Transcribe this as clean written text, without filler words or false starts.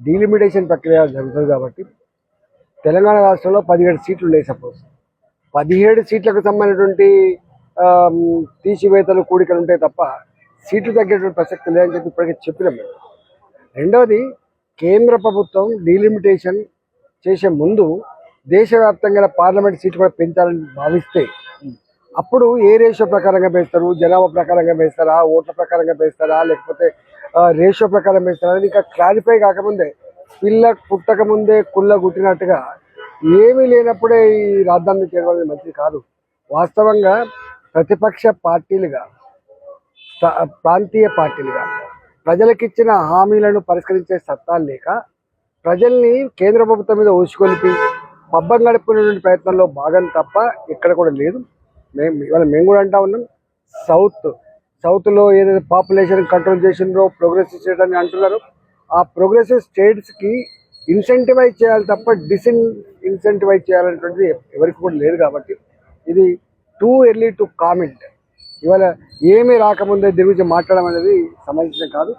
Delimitation ప్రక్రియ జరుగుతుంది కాబట్టి తెలంగాణ రాష్ట్రంలో 17 సీట్లు ఉన్నాయి. సపోజ్ 17 సీట్లకు సంబంధించినటువంటి తీసివేతలు కూడికలు ఉంటాయి తప్ప సీట్లు తగ్గేటువంటి ప్రసక్తి లేదని చెప్పి ఇప్పటికే చెప్పినాం. రెండవది, కేంద్ర ప్రభుత్వం డీలిమిటేషన్ చేసే ముందు దేశవ్యాప్తంగా పార్లమెంట్ సీట్లు కూడా పెంచాలని భావిస్తే అప్పుడు ఏ రేషియో ప్రకారంగా వేస్తారు, జనాభా ప్రకారంగా వేస్తారా, ఓట్ల ప్రకారంగా వేస్తారా, లేకపోతే రేషియో ప్రకారం వేస్తారా అనేది ఇంకా క్లారిఫై కాకముందే, పిల్ల పుట్టక ముందే కుళ్ళ గుట్టినట్టుగా ఏమీ లేనప్పుడే ఈ రాజధాని చేయడం అనేది మంచిది కాదు. వాస్తవంగా ప్రతిపక్ష పార్టీలుగా, ప్రాంతీయ పార్టీలుగా ప్రజలకిచ్చిన హామీలను పరిష్కరించే సత్తాలు లేక ప్రజల్ని కేంద్ర ప్రభుత్వం మీద ఊసుకొలిపి పబ్బం గడుపుకునేటువంటి ప్రయత్నంలో భాగం తప్ప ఎక్కడ కూడా లేదు. మేము కూడా అంటా ఉన్నాం, సౌత్లో ఏదైతే పాపులేషన్ కంట్రోల్ చేసిండ్రో ప్రోగ్రెసివ్ స్టేట్ అని అంటున్నారు, ఆ ప్రోగ్రెసివ్ స్టేట్స్కి ఇన్సెంటివైజ్ చేయాలి తప్ప ఇన్సెంటివైజ్ చేయాలనేటువంటిది ఎవరికి కూడా లేదు. కాబట్టి ఇది టూ ఎర్లీ టు కామెంట్. ఇవాళ ఏమీ రాకముందే దీని గురించి మాట్లాడడం అనేది సంబంధించిన కాదు.